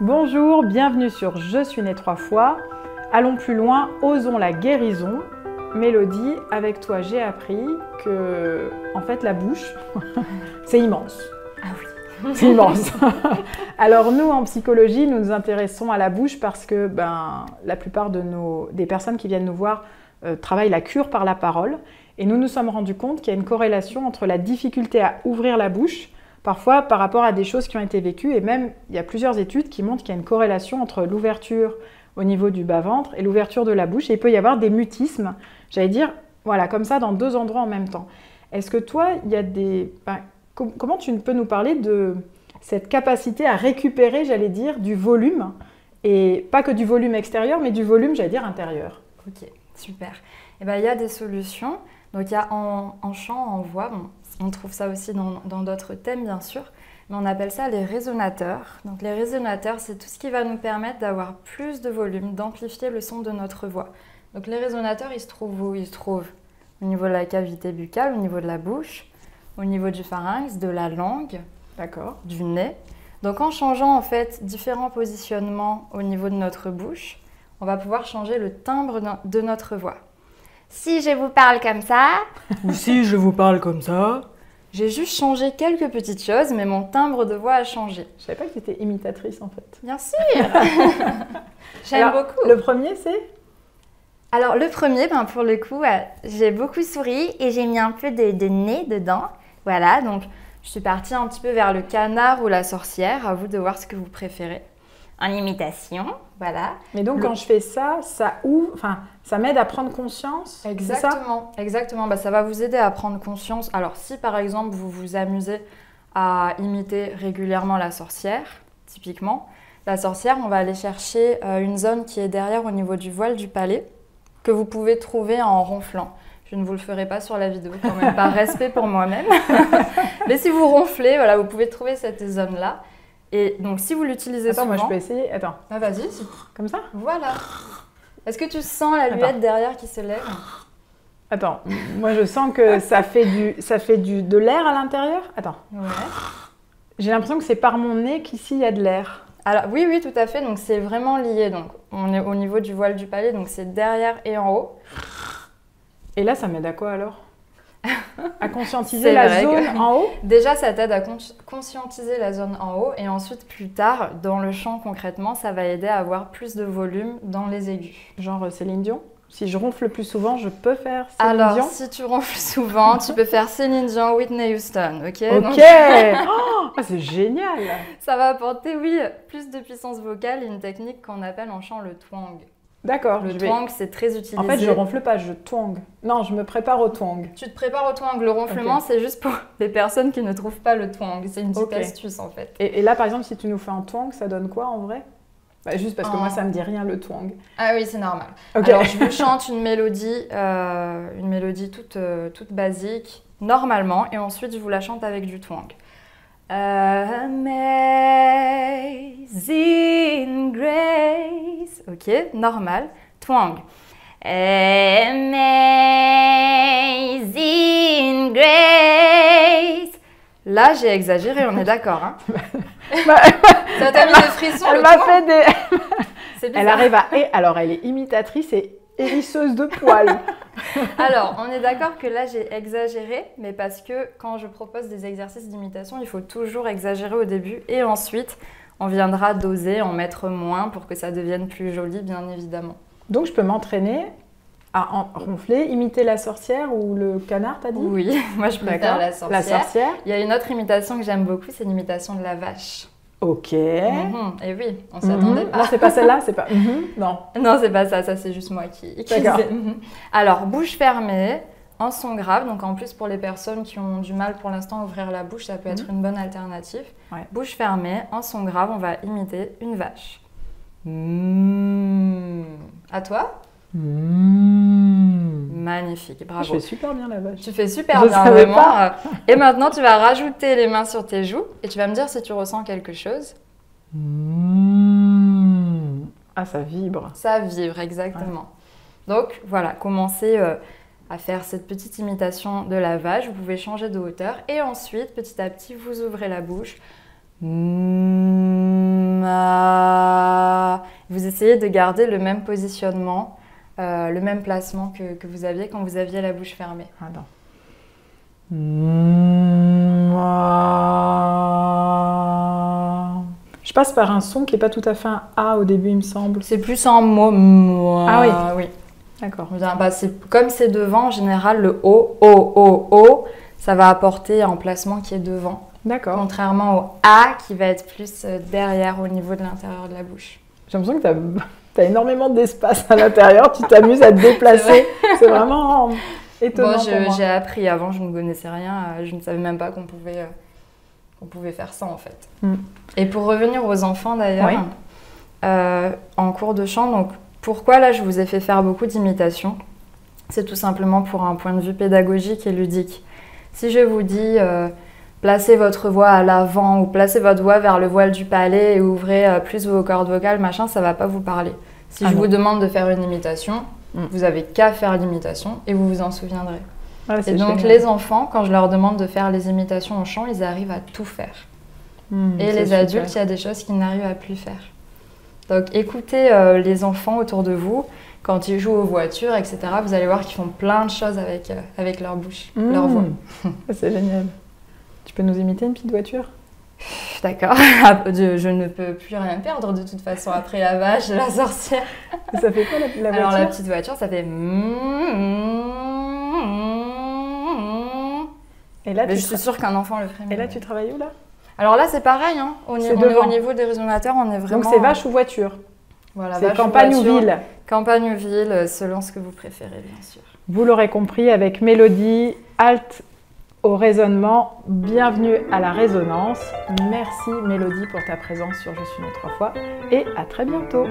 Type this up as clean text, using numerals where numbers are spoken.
Bonjour, bienvenue sur Je suis née 3 fois. Allons plus loin, osons la guérison. Mélodie, avec toi j'ai appris que, en fait, la bouche, c'est immense. Ah oui. C'est immense. Alors nous, en psychologie, nous nous intéressons à la bouche parce que la plupart des personnes qui viennent nous voir travaillent la cure par la parole. Et nous nous sommes rendus compte qu'il y a une corrélation entre la difficulté à ouvrir la bouche, parfois par rapport à des choses qui ont été vécues, et même il y a plusieurs études qui montrent qu'il y a une corrélation entre l'ouverture au niveau du bas-ventre et l'ouverture de la bouche. Et il peut y avoir des mutismes, j'allais dire, voilà, comme ça, dans deux endroits en même temps. Est-ce que toi, il y a des... comment tu peux nous parler de cette capacité à récupérer, j'allais dire, du volume, et pas que du volume extérieur, mais du volume, j'allais dire, intérieur? Ok, super. Et il y a des solutions. Donc il y a en chant, en voix, on trouve ça aussi dans d'autres thèmes bien sûr, mais on appelle ça les résonateurs. Donc les résonateurs, c'est tout ce qui va nous permettre d'avoir plus de volume, d'amplifier le son de notre voix. Donc les résonateurs, ils se trouvent où? Ils se trouvent au niveau de la cavité buccale, au niveau de la bouche, au niveau du pharynx, de la langue, du nez. Donc en changeant en fait différents positionnements au niveau de notre bouche, on va pouvoir changer le timbre de notre voix. Si je vous parle comme ça, ou si je vous parle comme ça, j'ai juste changé quelques petites choses, mais mon timbre de voix a changé. Je savais pas que tu étais imitatrice en fait. Bien sûr. J'aime beaucoup. Le premier, c'est? Alors le premier, pour le coup, j'ai beaucoup souri et j'ai mis un peu de nez dedans. Voilà, donc je suis partie un petit peu vers le canard ou la sorcière. À vous de voir ce que vous préférez. En imitation, voilà. Mais donc quand je fais ça, ça m'aide à prendre conscience. Exactement, exactement. Ça va vous aider à prendre conscience. Alors si par exemple vous vous amusez à imiter régulièrement la sorcière, typiquement, la sorcière, on va aller chercher une zone qui est derrière au niveau du voile du palais, que vous pouvez trouver en ronflant. Je ne vous le ferai pas sur la vidéo, quand même, par respect pour moi-même. Mais si vous ronflez, voilà, vous pouvez trouver cette zone-là. Et donc, si vous l'utilisez souvent... Attends, moi je peux essayer. Attends. Ah, vas-y. Comme ça? Voilà. Est-ce que tu sens la luette derrière qui se lève? Attends, moi je sens que ça fait de l'air à l'intérieur. Attends. Ouais. J'ai l'impression que c'est par mon nez qu'ici il y a de l'air. Alors oui, tout à fait. Donc c'est vraiment lié. Donc on est au niveau du voile du palais, donc c'est derrière et en haut. Et là, ça m'aide à quoi alors? À conscientiser la zone en haut? Déjà, ça t'aide à conscientiser la zone en haut et ensuite, plus tard, dans le chant concrètement, ça va aider à avoir plus de volume dans les aigus. Genre Céline Dion? Si je ronfle plus souvent, je peux faire Céline Dion? Alors, si tu ronfles souvent, tu peux faire Céline Dion, Whitney Houston, ok? Ok. Donc... oh, c'est génial! Ça va apporter, oui, plus de puissance vocale et une technique qu'on appelle en chant le twang. D'accord. Le twang, c'est très utilisé. En fait, je ronfle pas, je twang. Non, je me prépare au twang. Tu te prépares au twang. Le ronflement, c'est juste pour les personnes qui ne trouvent pas le twang. C'est une petite astuce, en fait. Et là, par exemple, si tu nous fais un twang, ça donne quoi, en vrai? Juste parce que moi, ça me dit rien, le twang. Ah oui, c'est normal. Alors, je vous chante une mélodie toute basique, normalement, et ensuite, je vous la chante avec du twang. Amazing Grace. Ok, normal. Twang. Amazing Grace. Là, j'ai exagéré, on est d'accord. Hein. Ça t'a mis des frissons. Elle m'a fait des... Elle arrive à... Alors, elle est imitatrice et hérisseuse de poils. Alors, on est d'accord que là, j'ai exagéré, mais parce que quand je propose des exercices d'imitation, il faut toujours exagérer au début et ensuite, on viendra doser, en mettre moins pour que ça devienne plus joli, bien évidemment. Donc, je peux m'entraîner à ronfler, imiter la sorcière ou le canard, t'as dit? Oui, moi, je peux faire la sorcière. La sorcière. Il y a une autre imitation que j'aime beaucoup, c'est l'imitation de la vache. Ok. Et oui, on s'y attendait pas. Non, c'est pas celle-là, c'est pas... Non. Non, c'est pas ça, c'est juste moi qui disais. Alors, bouche fermée, en son grave, donc en plus pour les personnes qui ont du mal pour l'instant à ouvrir la bouche, ça peut être une bonne alternative. Ouais. Bouche fermée, en son grave, on va imiter une vache. À toi? Magnifique, bravo. Je fais super bien la vache. Tu fais super bien, vraiment. Et maintenant, tu vas rajouter les mains sur tes joues et tu vas me dire si tu ressens quelque chose. Ah, ça vibre. Ça vibre, exactement. Ouais. Donc, voilà, commencez à faire cette petite imitation de la vache. Vous pouvez changer de hauteur et ensuite, petit à petit, vous ouvrez la bouche. Ma Vous essayez de garder le même positionnement, le même placement que vous aviez quand vous aviez la bouche fermée. Attends. Je passe par un son qui n'est pas tout à fait un A au début, il me semble. C'est plus un mot. Ah oui. Oui. D'accord. Bah, comme c'est devant, en général, le O, ça va apporter un placement qui est devant. D'accord. Contrairement au A qui va être plus derrière au niveau de l'intérieur de la bouche. J'ai l'impression que tu as énormément d'espace à l'intérieur, tu t'amuses à te déplacer. C'est vraiment étonnant pour moi. J'ai appris avant, je ne connaissais rien, je ne savais même pas qu'on pouvait faire ça en fait. Et pour revenir aux enfants d'ailleurs, en cours de chant, donc pourquoi là je vous ai fait faire beaucoup d'imitations? C'est tout simplement pour un point de vue pédagogique et ludique. Si je vous dis placez votre voix à l'avant ou placez votre voix vers le voile du palais et ouvrez plus vos cordes vocales, machin, ça va pas vous parler. Si je vous demande de faire une imitation, vous avez qu'à faire l'imitation et vous vous en souviendrez. Et donc les enfants, quand je leur demande de faire les imitations en chant, ils arrivent à tout faire. Et les adultes, il y a des choses qu'ils n'arrivent à plus faire. Donc écoutez les enfants autour de vous, quand ils jouent aux voitures, etc., vous allez voir qu'ils font plein de choses avec leur bouche, leur voix. C'est génial. Tu peux nous imiter une petite voiture? D'accord. Je ne peux plus rien perdre de toute façon après la vache, la sorcière. Ça fait quoi la voiture? Alors la petite voiture, ça fait... Et là, je suis sûre qu'un enfant le ferait mieux. Et là, tu travailles où là? Alors là, c'est pareil. Hein. On est au niveau des résonateurs, on est vraiment... Donc c'est vache ou voiture? Voilà, c'est campagne ou ville? Campagne ou ville, selon ce que vous préférez, bien sûr. Vous l'aurez compris, avec Mélodie, halte au raisonnement, bienvenue à la résonance. Merci Mélodie pour ta présence sur Je suis née 3 fois et à très bientôt.